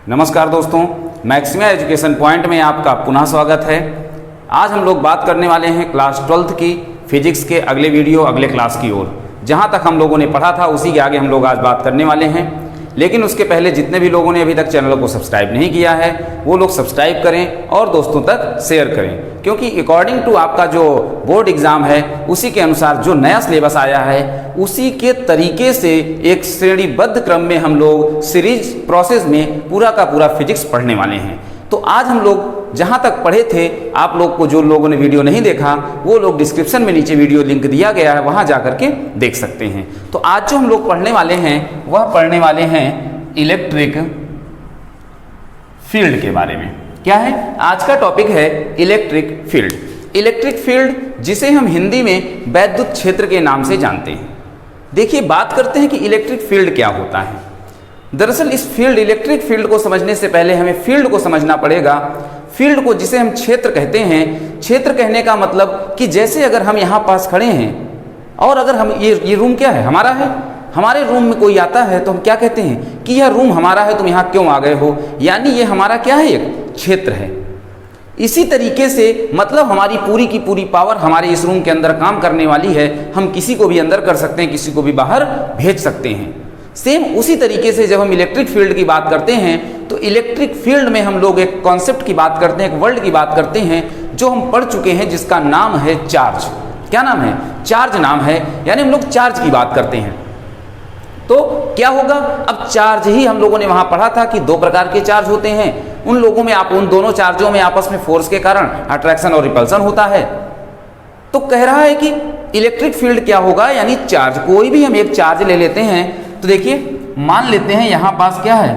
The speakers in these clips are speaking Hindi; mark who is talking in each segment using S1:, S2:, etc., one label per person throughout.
S1: नमस्कार दोस्तों, मैक्सिमा एजुकेशन पॉइंट में आपका पुनः स्वागत है। आज हम लोग बात करने वाले हैं क्लास 12th की फिजिक्स के अगले वीडियो अगले क्लास की ओर। जहां तक हम लोगों ने पढ़ा था उसी के आगे हम लोग आज बात करने वाले हैं। लेकिन उसके पहले जितने भी लोगों ने अभी तक चैनल को सब्सक्राइब नहीं किया है वो लोग सब्सक्राइब करें और दोस्तों तक शेयर करें, क्योंकि अकॉर्डिंग टू आपका जो बोर्ड एग्ज़ाम है उसी के अनुसार जो नया सिलेबस आया है उसी के तरीके से एक श्रेणीबद्ध क्रम में हम लोग सीरीज प्रोसेस में पूरा का पूरा फिजिक्स पढ़ने वाले हैं। तो आज हम लोग जहाँ तक पढ़े थे, आप लोग को जो लोगों ने वीडियो नहीं देखा वो लोग डिस्क्रिप्शन में नीचे वीडियो लिंक दिया गया है, वहाँ जा करके देख सकते हैं। तो आज जो हम लोग पढ़ने वाले हैं वह पढ़ने वाले हैं इलेक्ट्रिक फील्ड के बारे में। क्या है आज का टॉपिक? है इलेक्ट्रिक फील्ड। इलेक्ट्रिक फील्ड जिसे हम हिंदी में वैद्युत क्षेत्र के नाम से जानते हैं। देखिए, बात करते हैं कि इलेक्ट्रिक फील्ड क्या होता है। दरअसल इस फील्ड इलेक्ट्रिक फील्ड को समझने से पहले हमें फील्ड को समझना पड़ेगा। फील्ड को जिसे हम क्षेत्र कहते हैं, क्षेत्र कहने का मतलब कि जैसे अगर हम यहाँ पास खड़े हैं और अगर हम ये रूम क्या है, हमारा है, हमारे रूम में कोई आता है तो हम क्या कहते हैं कि यह रूम हमारा है, तुम यहाँ क्यों आ गए हो, यानी ये हमारा क्या है, एक क्षेत्र है। इसी तरीके से मतलब हमारी पूरी की पूरी पावर हमारे इस रूम के अंदर काम करने वाली है। हम किसी को भी अंदर कर सकते हैं, किसी को भी बाहर भेज सकते हैं। सेम उसी तरीके से जब हम इलेक्ट्रिक फील्ड की बात करते हैं तो इलेक्ट्रिक फील्ड में हम लोग एक कॉन्सेप्ट की बात करते हैं, एक वर्ड की बात करते हैं जो हम पढ़ चुके हैं, जिसका नाम है चार्ज। क्या नाम है? चार्ज नाम है। यानी हम लोग चार्ज की बात करते हैं तो क्या होगा, अब चार्ज ही हम लोगों ने वहां पढ़ा था कि दो प्रकार के चार्ज होते हैं। उन लोगों में उन दोनों चार्जों में आपस में फोर्स के कारण अट्रैक्शन और रिपल्सन होता है। तो कह रहा है कि इलेक्ट्रिक फील्ड क्या होगा, यानी चार्ज। कोई भी हम एक चार्ज ले लेते हैं तो देखिए, मान लेते हैं यहां पास क्या है,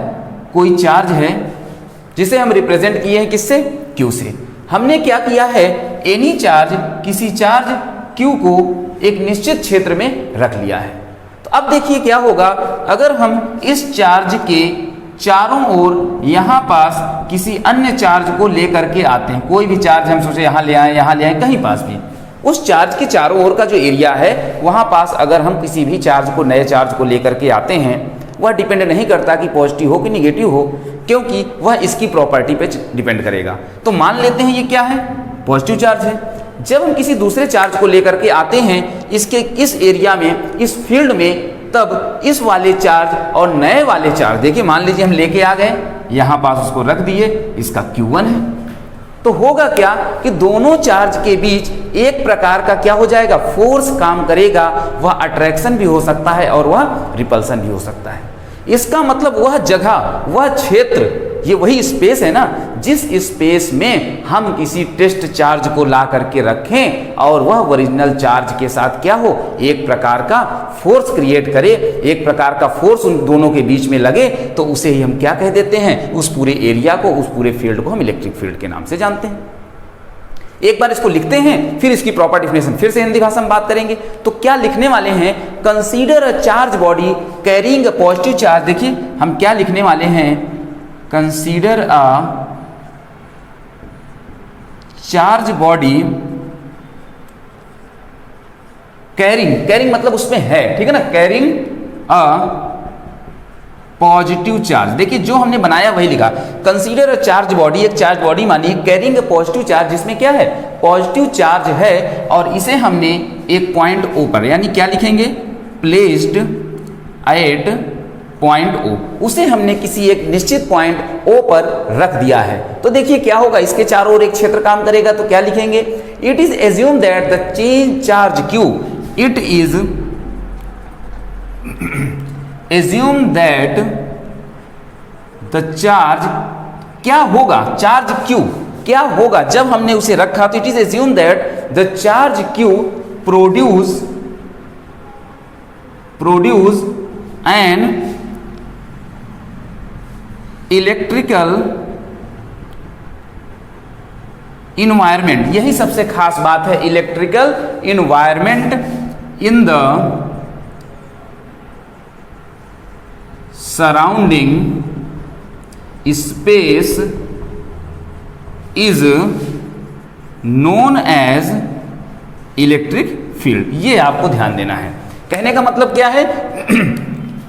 S1: कोई चार्ज है जिसे हम रिप्रेजेंट किए हैं किससे, Q से। हमने क्या किया है, एनी चार्ज, किसी चार्ज Q को एक निश्चित क्षेत्र में रख लिया है। तो अब देखिए क्या होगा, अगर हम इस चार्ज के चारों ओर यहां पास किसी अन्य चार्ज को लेकर के आते हैं, कोई भी चार्ज हम सोचे यहां ले आए, यहां ले आए, कहीं पास भी, उस चार्ज के चारों ओर का जो एरिया है वहां पास अगर हम किसी भी चार्ज को, नए चार्ज को लेकर के आते हैं, वह डिपेंड नहीं करता कि पॉजिटिव हो कि निगेटिव हो, क्योंकि वह इसकी प्रॉपर्टी पे डिपेंड करेगा। तो मान लेते हैं ये क्या है, पॉजिटिव चार्ज है। जब हम किसी दूसरे चार्ज को लेकर के आते हैं इसके इस एरिया में, इस फील्ड में, तब इस वाले चार्ज और नए वाले चार्ज, देखिए मान लीजिए हम लेके आ गए, यहां पास उसको रख दिए, इसका Q1 है। तो होगा क्या कि दोनों चार्ज के बीच एक प्रकार का क्या हो जाएगा, फोर्स काम करेगा। वह अट्रैक्शन भी हो सकता है और वह रिपल्सन भी हो सकता है। इसका मतलब वह जगह, वह क्षेत्र, ये वही स्पेस है ना, जिस स्पेस में हम किसी टेस्ट चार्ज को ला करके रखें और वह ओरिजिनल चार्ज के साथ क्या हो, एक प्रकार का फोर्स क्रिएट करे, एक प्रकार का फोर्स उन दोनों के बीच में लगे, तो उसे ही हम क्या कह देते हैं, उस पूरे एरिया को, उस पूरे फील्ड को हम इलेक्ट्रिक फील्ड के नाम से जानते हैं। एक बार इसको लिखते हैं, फिर इसकी प्रॉपर डिफिनेशन फिर से हिंदी भाषा में बात करेंगे। तो क्या लिखने वाले हैं, consider a charge body carrying a positive charge. देखिए हम क्या लिखने वाले हैं, consider a charge body carrying मतलब उसमें है, ठीक है ना, कैरिंग अ पॉजिटिव चार्ज। देखिए जो हमने बनाया वही लिखा, कंसीडर अ चार्ज बॉडी, एक चार्ज बॉडी मानिए, कैरिंग अ पॉजिटिव चार्ज, जिसमें क्या है, पॉजिटिव चार्ज है, और इसे हमने एक पॉइंट O पर, यानी क्या लिखेंगे, प्लेस्ड एट पॉइंट O, उसे हमने किसी एक निश्चित पॉइंट O पर रख दिया है। तो देखिए क्या होगा, इसके चारों ओर एक क्षेत्र काम करेगा। तो क्या लिखेंगे, it is assume that the change charge Q, it is assume that the charge, क्या होगा, चार्ज Q क्या होगा जब हमने उसे रखा, तो it is assume that the charge Q produce an electrical environment. यही सबसे खास बात है, electrical environment in the surrounding space is known as electric field. ये आपको ध्यान देना है। कहने का मतलब क्या है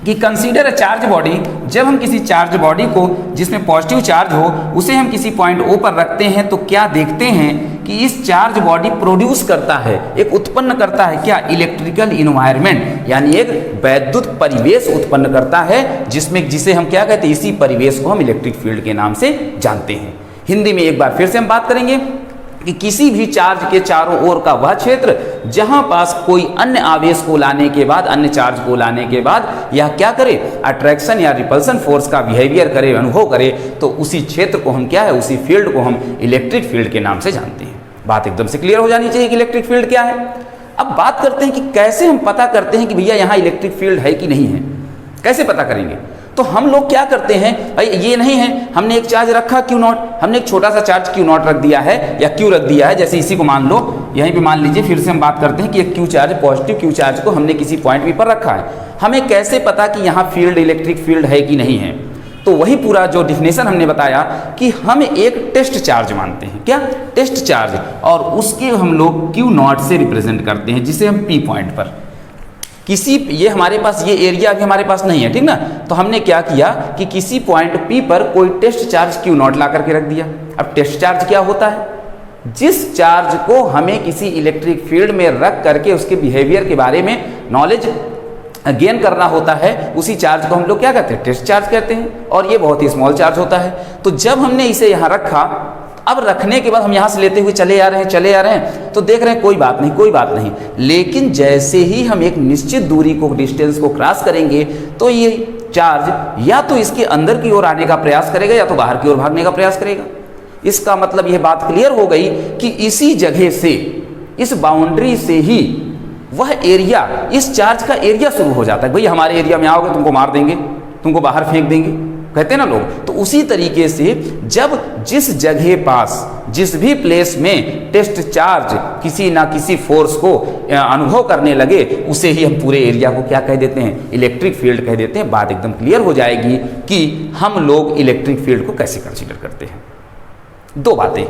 S1: कि कंसीडर अ चार्ज बॉडी, जब हम किसी चार्ज बॉडी को जिसमें पॉजिटिव चार्ज हो उसे हम किसी पॉइंट ओ पर रखते हैं तो क्या देखते हैं कि इस चार्ज बॉडी प्रोड्यूस करता है, एक उत्पन्न करता है क्या, इलेक्ट्रिकल इन्वायरमेंट, यानी एक वैद्युत परिवेश उत्पन्न करता है जिसे हम क्या कहते हैं, इसी परिवेश को हम इलेक्ट्रिक फील्ड के नाम से जानते हैं। हिंदी में एक बार फिर से हम बात करेंगे कि किसी भी चार्ज के चारों ओर का वह क्षेत्र जहां पास कोई अन्य आवेश को लाने के बाद, अन्य चार्ज को लाने के बाद यह क्या करे, अट्रैक्शन या रिपल्सन फोर्स का बिहेवियर करे, अनुभव करे, तो उसी क्षेत्र को हम क्या है, उसी फील्ड को हम इलेक्ट्रिक फील्ड के नाम से जानते हैं। बात एकदम से क्लियर हो जानी चाहिए कि इलेक्ट्रिक फील्ड क्या है। अब बात करते हैं कि कैसे हम पता करते हैं कि भैया यहाँ इलेक्ट्रिक फील्ड है कि नहीं है, कैसे पता करेंगे। तो हम लोग क्या करते हैं, भाई ये नहीं है हमने एक चार्ज रखा क्यू नॉट, हमने एक छोटा सा चार्ज क्यू नॉट रख दिया है या क्यू रख दिया है, जैसे इसी को मान लो, यहीं पे मान लीजिए, फिर से हम बात करते हैं कि एक Q charge, positive Q charge को हमने किसी पॉइंट पी पर रखा है, हमें कैसे पता कि यहाँ फील्ड, इलेक्ट्रिक फील्ड है कि नहीं है। तो वही पूरा जो डिफिनेशन हमने बताया कि हम एक टेस्ट चार्ज मानते हैं, क्या, टेस्ट चार्ज, और उसके हम लोग क्यू नॉट से रिप्रेजेंट करते हैं, जिसे हम पी पॉइंट पर किसी, ये हमारे पास ये एरिया अभी हमारे पास नहीं है, ठीक ना, तो हमने क्या किया कि किसी पॉइंट पी पर कोई टेस्ट चार्ज क्यू नॉट ला करके रख दिया। अब टेस्ट चार्ज क्या होता है, जिस चार्ज को हमें किसी इलेक्ट्रिक फील्ड में रख करके उसके बिहेवियर के बारे में नॉलेज गेन करना होता है, उसी चार्ज को हम लोग क्या कहते हैं, टेस्ट चार्ज कहते हैं, और ये बहुत ही स्मॉल चार्ज होता है। तो जब हमने इसे यहाँ रखा, अब रखने के बाद हम यहाँ से लेते हुए चले आ रहे हैं, तो देख रहे हैं कोई बात नहीं, लेकिन जैसे ही हम एक निश्चित दूरी को, डिस्टेंस को क्रॉस करेंगे, तो ये चार्ज या तो इसके अंदर की ओर आने का प्रयास करेगा या तो बाहर की ओर भागने का प्रयास करेगा। इसका मतलब यह बात क्लियर हो गई कि इसी जगह से, इस बाउंड्री से ही वह एरिया, इस चार्ज का एरिया शुरू हो जाता है। भाई हमारे एरिया में आओगे तुमको मार देंगे, तुमको बाहर फेंक देंगे, कहते हैं ना लोग। तो उसी तरीके से जब जिस जगह पास, जिस भी प्लेस में टेस्ट चार्ज किसी ना किसी फोर्स को अनुभव करने लगे, उसे ही हम पूरे एरिया को क्या कह देते हैं, इलेक्ट्रिक फील्ड कह देते हैं। बात एकदम क्लियर हो जाएगी कि हम लोग इलेक्ट्रिक फील्ड को कैसे कंसीडर करते हैं। दो बातें,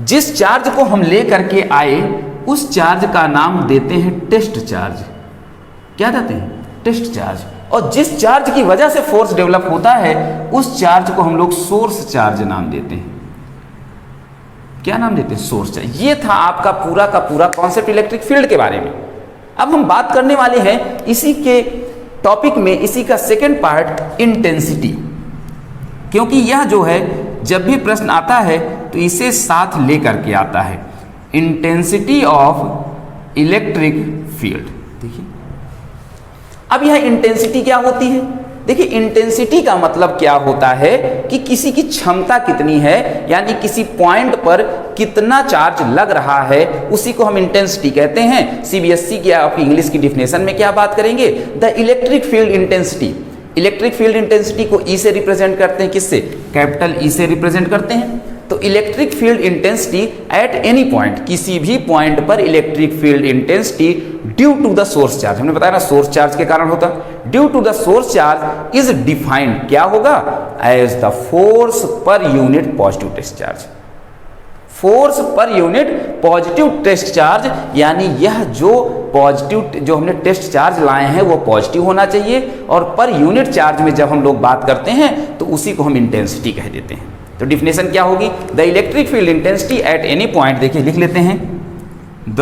S1: जिस चार्ज को हम ले करके आए उस चार्ज का नाम देते हैं टेस्ट चार्ज, क्या देते हैं, टेस्ट चार्ज, और जिस चार्ज की वजह से फोर्स डेवलप होता है उस चार्ज को हम लोग सोर्स चार्ज नाम देते हैं। क्या नाम देते हैं, सोर्स चार्ज। ये था आपका पूरा का पूरा कॉन्सेप्ट इलेक्ट्रिक फील्ड के बारे में। अब हम बात करने वाले हैं इसी के टॉपिक में, इसी का सेकेंड पार्ट, इंटेंसिटी, क्योंकि यह जो है जब भी प्रश्न आता है तो इसे साथ लेकर के आता है, इंटेंसिटी ऑफ इलेक्ट्रिक फील्ड। देखिए अब यह इंटेंसिटी क्या होती है, देखिए इंटेंसिटी का मतलब क्या होता है कि किसी की क्षमता कितनी है, यानी किसी पॉइंट पर कितना चार्ज लग रहा है, उसी को हम इंटेंसिटी कहते हैं। सीबीएसई की आपकी इंग्लिश की डिफिनेशन में क्या बात करेंगे, the electric field intensity. Electric field intensity को ई से रिप्रेजेंट करते हैं, किससे, कैपिटल ई से रिप्रेजेंट करते हैं। तो electric field intensity at any point, किसी भी पॉइंट पर electric field intensity due to the source charge, हमने बताया ना सोर्स चार्ज के कारण होता, due to the source charge is defined, क्या होगा, as the force per unit positive test charge. Force per unit positive test charge, यानी यह जो पॉजिटिव, जो हमने टेस्ट चार्ज लाए हैं वो पॉजिटिव होना चाहिए, और पर यूनिट चार्ज में जब हम लोग बात करते हैं तो उसी को हम इंटेंसिटी कह देते हैं। तो डिफिनेशन क्या होगी, the electric field intensity at any point, देखिए लिख लेते हैं, the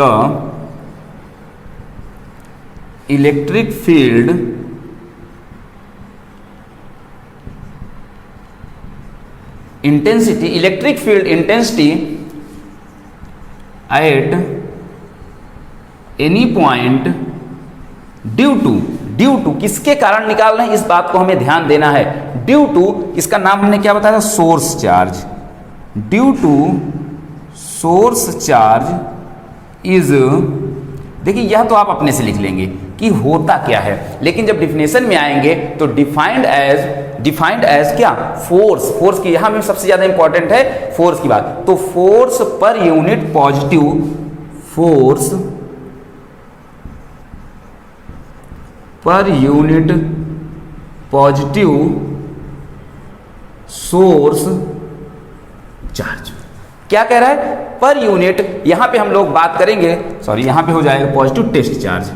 S1: electric field intensity, electric field intensity at any point due to किसके कारण निकाल रहे हैं, इस बात को हमें ध्यान देना है। ड्यू टू, इसका नाम हमने क्या बताया, source charge. Due to source charge is, देखिए यह तो आप अपने से लिख लेंगे कि होता क्या है, लेकिन जब डिफिनेशन में आएंगे तो डिफाइंड एज क्या, फोर्स। फोर्स की यहां में सबसे ज्यादा इंपॉर्टेंट है फोर्स की बात। तो force per unit positive, force per unit positive source charge. क्या कह रहा है, पर यूनिट, यहां पे हम लोग बात करेंगे, सॉरी यहां पे हो जाएगा पॉजिटिव टेस्ट चार्ज।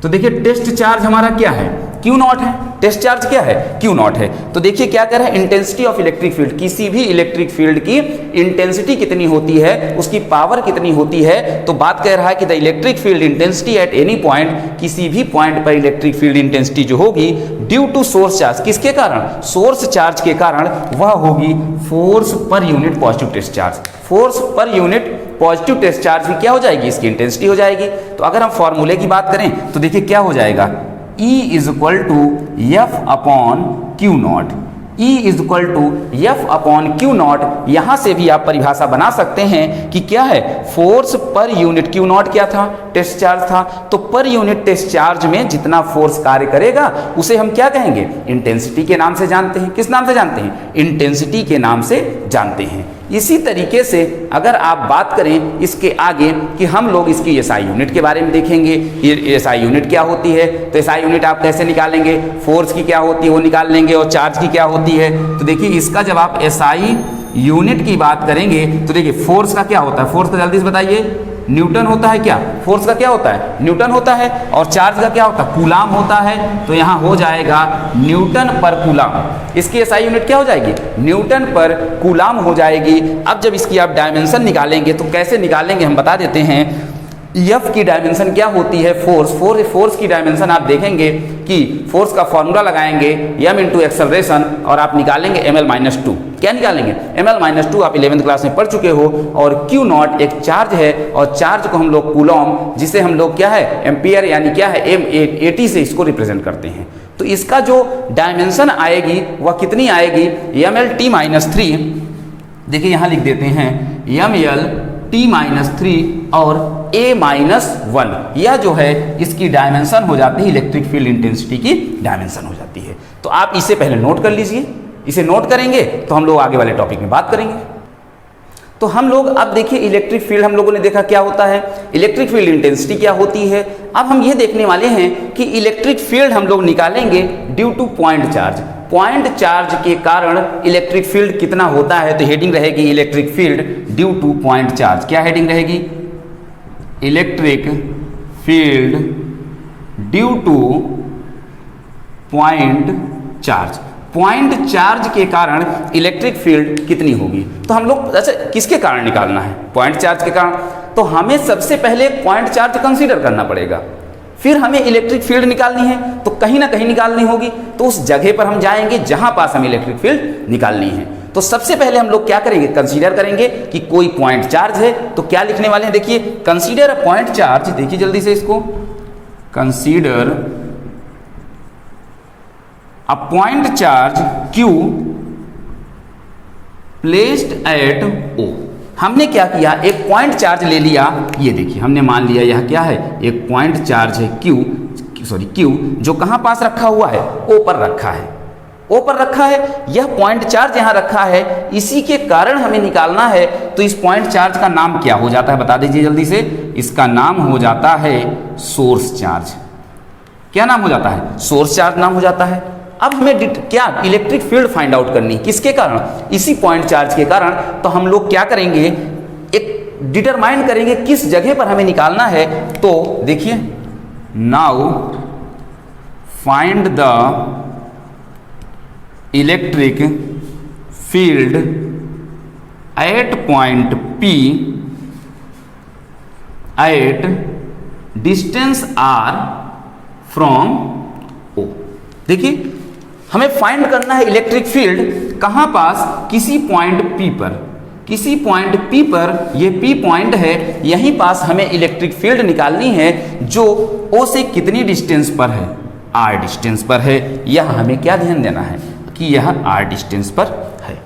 S1: तो देखिए टेस्ट चार्ज हमारा क्या है, क्यू नॉट है, टेस्ट चार्ज क्या है, क्यू नॉट है। तो देखिए क्या कह रहा है, इंटेंसिटी ऑफ इलेक्ट्रिक फील्ड, किसी भी इलेक्ट्रिक फील्ड की इंटेंसिटी कितनी होती है, उसकी पावर कितनी होती है। तो बात कह रहा है कि the electric field intensity at any point, किसी भी पॉइंट पर इलेक्ट्रिक फील्ड इंटेंसिटी जो होगी ड्यू टू सोर्स चार्ज, किसके कारण, सोर्स चार्ज के कारण, वह होगी force per unit positive test charge. Force per unit positive test charge भी क्या हो जाएगी, इसकी इंटेंसिटी हो जाएगी। तो अगर हम फॉर्मूले की बात करें तो देखिए क्या हो जाएगा, E is equal to F upon Q naught, E is equal to F upon Q naught. यहां से भी आप परिभाषा बना सकते हैं कि क्या है, force per unit, Q not क्या था, टेस्ट चार्ज था, तो पर यूनिट टेस्ट चार्ज में जितना फोर्स कार्य करेगा उसे हम क्या कहेंगे, इंटेंसिटी के नाम से जानते हैं। किस नाम से जानते हैं, इंटेंसिटी के नाम से जानते हैं। इसी तरीके से अगर आप बात करें इसके आगे कि हम लोग इसकी एसआई यूनिट के बारे में देखेंगे, ये एसआई यूनिट क्या होती है, तो एसआई यूनिट आप कैसे निकालेंगे, फोर्स की क्या होती है वो निकाल लेंगे और चार्ज की क्या होती है। तो देखिए इसका जब आप एसआई यूनिट की बात करेंगे तो देखिए फोर्स का क्या होता है, फोर्स का जल्दी से बताइए, न्यूटन होता है। क्या फोर्स का क्या होता है, न्यूटन होता है। और चार्ज का क्या होता है, कूलाम होता है। तो यहाँ हो जाएगा न्यूटन पर कूलाम, इसकी एसआई यूनिट क्या हो जाएगी, न्यूटन पर कूलाम हो जाएगी। अब जब इसकी आप डायमेंशन निकालेंगे तो कैसे निकालेंगे हम बता देते हैं। एफ की डायमेंशन क्या होती है, फोर्स की डायमेंशन आप देखेंगे कि फोर्स का फॉर्मूला लगाएंगे m इंटू एक्सेलरेशन और आप निकालेंगे ml-2। क्या निकालेंगे, ml-2 आप 11th क्लास में पढ़ चुके हो। और Q नॉट एक चार्ज है और चार्ज को हम लोग कूलॉम, जिसे हम लोग क्या है एम्पियर यानी क्या है m80 से इसको रिप्रेजेंट करते हैं। तो इसका जो डायमेंशन आएगी वह कितनी आएगी, mlt-3। देखिए यहाँ लिख देते हैं mlt-3 और a-1, यह जो है इसकी डायमेंशन हो जाती है, इलेक्ट्रिक फील्ड इंटेंसिटी की डायमेंशन हो जाती है। तो आप इसे पहले नोट कर लीजिए, इसे नोट करेंगे तो हम लोग आगे वाले टॉपिक में बात करेंगे। तो हम लोग अब देखिए इलेक्ट्रिक फील्ड हम लोगों ने देखा क्या होता है, इलेक्ट्रिक फील्ड इंटेंसिटी क्या होती है। अब हम ये देखने वाले हैं कि इलेक्ट्रिक फील्ड हम लोग निकालेंगे due two point charge. Point charge के कारण इलेक्ट्रिक फील्ड कितना होता है, तो हेडिंग रहेगी electric field due two point charge. क्या हेडिंग रहेगी, electric field due two point charge. Point charge के कारण इलेक्ट्रिक फील्ड कितनी होगी। तो हम लोग अच्छा किसके कारण निकालना है, पॉइंट चार्ज के कारण। तो हमें सबसे पहले पॉइंट चार्ज कंसीडर करना पड़ेगा, फिर हमें इलेक्ट्रिक फील्ड निकालनी है। तो कहीं ना कहीं निकालनी होगी, तो उस जगह पर हम जाएंगे जहां पास हमें इलेक्ट्रिक फील्ड निकालनी है। तो सबसे पहले हम लोग क्या करेंगे, कंसीडर करेंगे कि कोई पॉइंट चार्ज है। तो क्या लिखने वाले हैं, देखिए कंसीडर अ पॉइंट चार्ज, देखिए जल्दी से इसको, consider a point charge Q placed at O। हमने क्या किया, एक पॉइंट चार्ज ले लिया, ये देखिए हमने मान लिया यह क्या है, एक पॉइंट चार्ज है Q, जो कहां पास रखा हुआ है, O पर रखा है, O पर रखा है। यह पॉइंट चार्ज यहां रखा है, इसी के कारण हमें निकालना है। तो इस पॉइंट चार्ज का नाम क्या हो जाता है, बता दीजिए जल्दी से। इसका नाम हो जाता है सोर्स चार्ज। क्या नाम हो जाता है, सोर्स चार्ज नाम हो जाता है। अब हमें क्या इलेक्ट्रिक फील्ड फाइंड आउट करनी, किसके कारण, इसी पॉइंट चार्ज के कारण। तो हम लोग क्या करेंगे, एक डिटरमाइन करेंगे किस जगह पर हमें निकालना है। तो देखिए, now find the electric field at point P at distance R from O। देखिए हमें फाइंड करना है इलेक्ट्रिक फील्ड कहां पास, किसी पॉइंट P पर, किसी पॉइंट P पर, ये P पॉइंट है, यहीं पास हमें इलेक्ट्रिक फील्ड निकालनी है जो O से कितनी डिस्टेंस पर है, R डिस्टेंस पर है। यह हमें क्या ध्यान देना है कि यह R डिस्टेंस पर है।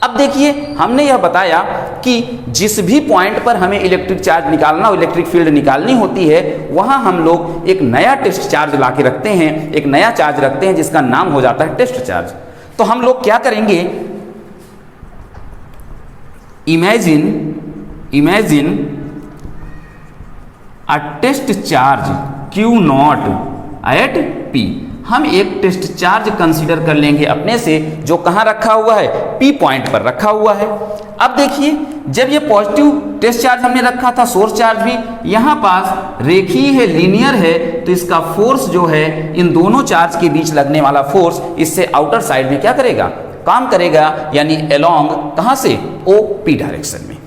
S1: अब देखिए हमने यह बताया कि जिस भी पॉइंट पर हमें इलेक्ट्रिक चार्ज निकालना हो, इलेक्ट्रिक फील्ड निकालनी होती है, वहां हम लोग एक नया टेस्ट चार्ज ला के रखते हैं, एक नया चार्ज रखते हैं जिसका नाम हो जाता है टेस्ट चार्ज। तो हम लोग क्या करेंगे, imagine a test charge Q naught at P। हम एक टेस्ट चार्ज कंसीडर कर लेंगे अपने से, जो कहां रखा हुआ है, P पॉइंट पर रखा हुआ है। अब देखिए जब ये पॉजिटिव टेस्ट चार्ज हमने रखा था, सोर्स चार्ज भी यहाँ पास रेखीय है, लीनियर है, तो इसका फोर्स जो है इन दोनों चार्ज के बीच लगने वाला फोर्स इससे आउटर साइड में क्या करेगा, काम करेगा, यानी अलोंग कहाँ से, OP डायरेक्शन में।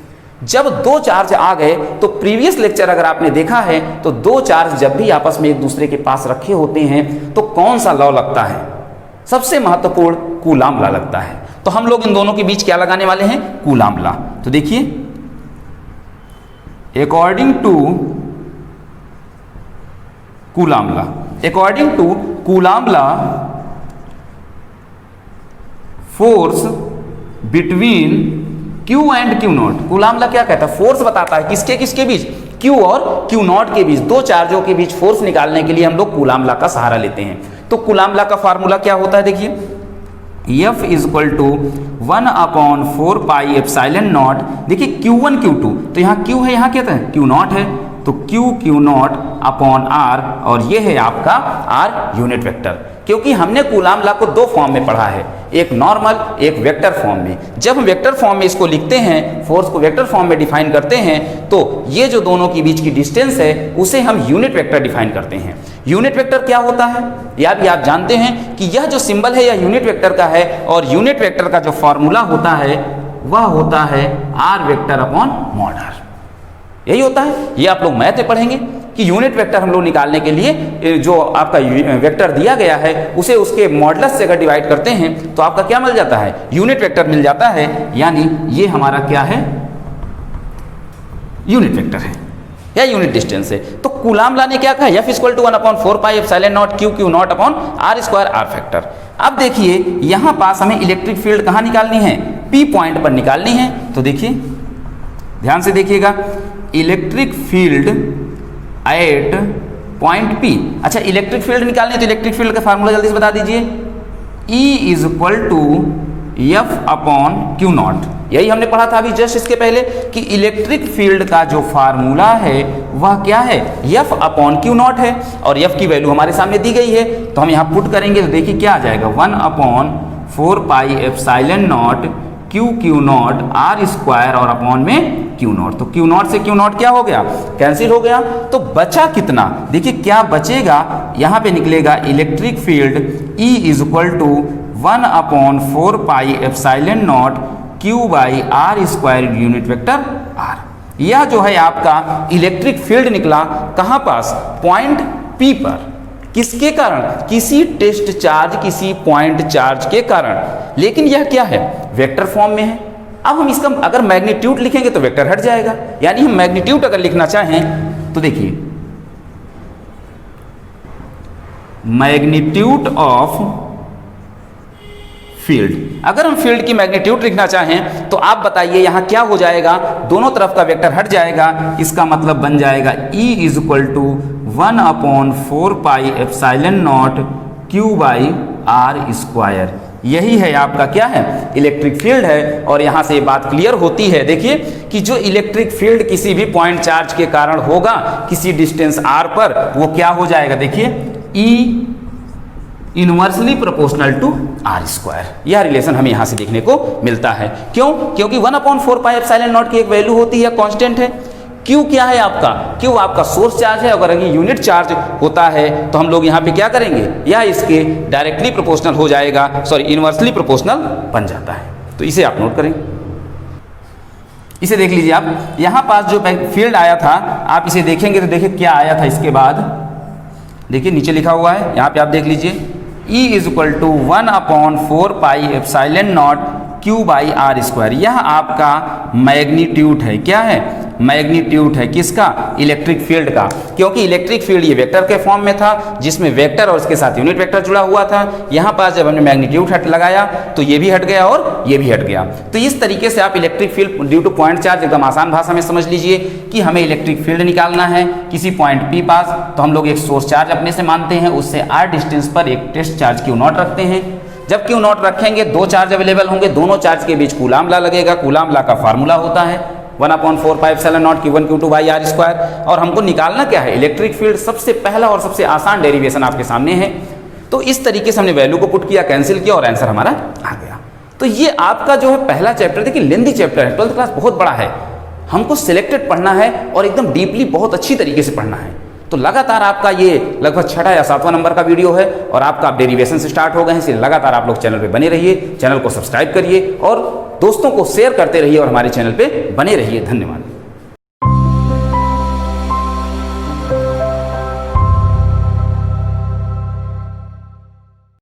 S1: जब दो चार्ज आ गए तो प्रीवियस लेक्चर अगर आपने देखा है तो दो चार्ज जब भी आपस में एक दूसरे के पास रखे होते हैं तो कौन सा लॉ लगता है, सबसे महत्वपूर्ण कूलाम लॉ लगता है। तो हम लोग इन दोनों के बीच क्या लगाने वाले हैं, कूलाम लॉ। तो देखिए according to Coulomb law, according to Coulomb law force between Q and Q naught, Coulomb law क्या कहता है, फोर्स बताता है किसके किसके बीच, Q और Q नॉट के बीच, दो चार्जों के बीच फोर्स निकालने के लिए हम लोग कूलाम लॉ का सहारा लेते हैं। तो कूलाम लॉ का फार्मूला क्या होता है, देखिए F is equal to 1/4 pi epsilon naught. देखिए Q1 Q2, तो यहाँ Q है, यहाँ क्या है Q नॉट है, तो Q नॉट अपॉन R, और ये है आपका R यूनिट वेक्टर। क्योंकि हमने कूलाम लॉ को दो फॉर्म में पढ़ा है, एक नॉर्मल एक वेक्टर फॉर्म में। जब हम वेक्टर फॉर्म में इसको लिखते हैं, फोर्स को वेक्टर फॉर्म में डिफाइन करते हैं, तो ये जो दोनों के बीच की डिस्टेंस है उसे हम यूनिट वेक्टर डिफाइन करते हैं। यूनिट वेक्टर क्या होता है, या भी आप जानते हैं कि यह जो सिंबल है यह यूनिट वेक्टर का है, और यूनिट वेक्टर का जो फॉर्मूला होता है वह होता है R vector upon mod R। यही होता है, ये आप लोग मैथ में पढ़ेंगे कि यूनिट वेक्टर हम लोग निकालने के लिए जो आपका वेक्टर दिया गया है उसे उसके मॉडुलस से अगर डिवाइड करते हैं तो आपका क्या मिल जाता है, यूनिट वेक्टर मिल जाता है, यानी ये हमारा क्या है, यूनिट वेक्टर है या यूनिट डिस्टेंस है। तो कूलाम लॉ ने क्या कहा, F equal to 1/4 pi epsilon naught Q naught upon R square R factor. अब देखिए यहाँ पास हमें इलेक्ट्रिक फील्ड कहाँ निकालनी है, P पॉइंट पर निकालनी है। तो देखिए ध्यान से देखिएगा, electric field at point P। अच्छा, इलेक्ट्रिक फील्ड निकालने तो इलेक्ट्रिक फील्ड का फार्मूला जल्दी से बता दीजिए, E is equal to F upon Q naught. यही हमने पढ़ा था अभी जस्ट इसके पहले कि इलेक्ट्रिक फील्ड का जो फार्मूला है वह क्या है, F अपॉन Q नॉट है, और F की वैल्यू हमारे सामने दी गई है, तो हम यहाँ पुट करेंगे तो देखिए क्या आ जाएगा, 1/4 pi epsilon naught Q not R square और अपॉन में Q नॉट। तो Q नॉट से Q नॉट क्या हो गया, कैंसिल हो गया। तो बचा कितना, देखिए क्या बचेगा, यहाँ पे निकलेगा electric field E is equal to 1/4 pi epsilon naught Q by R square unit vector R। यह जो है आपका इलेक्ट्रिक फील्ड निकला कहाँ पास, पॉइंट P पर। किसके कारण, किसी टेस्ट चार्ज, किसी पॉइंट चार्ज के कारण। लेकिन यह क्या है, वेक्टर फॉर्म में है। अब हम इसका अगर मैग्नीट्यूड लिखेंगे तो वेक्टर हट जाएगा, यानी हम मैग्नीट्यूड अगर लिखना चाहें तो देखिए मैग्नीट्यूड ऑफ फील्ड, अगर हम फील्ड की मैग्नीट्यूड लिखना चाहें तो आप बताइए यहाँ क्या हो जाएगा, दोनों तरफ का वेक्टर हट जाएगा। इसका मतलब बन जाएगा E is equal to 1/4 pi epsilon naught Q by R square. यही है आपका क्या है, इलेक्ट्रिक फील्ड है। और यहाँ से बात क्लियर होती है, देखिए कि जो इलेक्ट्रिक फील्ड किसी भी पॉइंट चार्ज के कारण होगा किसी डिस्टेंस R पर, वो क्या हो जाएगा, देखिए E inversely proportional to R square. यह रिलेशन हमें यहाँ से देखने को मिलता है। क्यों, क्योंकि 1/4 पाई एप्सिलॉन नॉट की एक वैल्यू होती है, कांस्टेंट है। Q क्या है आपका, Q आपका सोर्स चार्ज है। अगर यूनिट चार्ज होता है तो हम लोग यहाँ पे क्या करेंगे, यह इसके डायरेक्टली प्रोपोर्शनल हो जाएगा, सॉरी इनवर्सली प्रोपोर्शनल बन जाता है। तो इसे आप नोट करें, इसे देख लीजिए आप, यहाँ पास जो फील्ड आया था आप इसे देखेंगे तो देखिए क्या आया था इसके बाद, देखिए नीचे लिखा हुआ है, यहाँ पे आप देख लीजिए E is equal to 1/4 pi epsilon naught Q by R square. यह आपका मैग्नीट्यूड है, क्या है, मैग्नीट्यूड है किसका, इलेक्ट्रिक फील्ड का। क्योंकि इलेक्ट्रिक फील्ड ये वेक्टर के फॉर्म में था जिसमें वेक्टर और उसके साथ यूनिट वेक्टर जुड़ा हुआ था। यहाँ पास जब हमने मैग्नीट्यूड हट लगाया तो ये भी हट गया और ये भी हट गया। तो इस तरीके से आप electric field due two point charge, एकदम आसान भाषा में समझ लीजिए कि हमें इलेक्ट्रिक फील्ड निकालना है किसी पॉइंट P पास, तो हम लोग एक सोर्स चार्ज अपने से मानते हैं, उससे R डिस्टेंस पर एक टेस्ट चार्ज Q नॉट रखते हैं। जब Q नॉट रखेंगे, दो चार्ज अवेलेबल होंगे, दोनों चार्ज के बीच कूलाम लॉ लगेगा। कूलाम लॉ का फार्मूला होता है 1/4 pi epsilon not Q1 Q2 by R square. और हमको निकालना क्या है, इलेक्ट्रिक फील्ड। सबसे पहला और सबसे आसान डेरिवेशन आपके सामने है। तो इस तरीके से हमने वैल्यू को पुट किया, कैंसिल किया और आंसर हमारा आ गया। तो ये आपका जो है पहला चैप्टर, देखिए लेंदी चैप्टर है, 12th क्लास बहुत बड़ा है, हमको सिलेक्टेड पढ़ना है और एकदम डीपली बहुत अच्छी तरीके से पढ़ना है। तो लगातार आपका ये लगभग 6 या 7वां नंबर का वीडियो है और आपका डेरिवेशन से स्टार्ट हो गए हैं, इसलिए लगातार आप लोग चैनल पे बने रहिए, चैनल को सब्सक्राइब करिए और दोस्तों को शेयर करते रहिए और हमारे चैनल पे बने रहिए। धन्यवाद।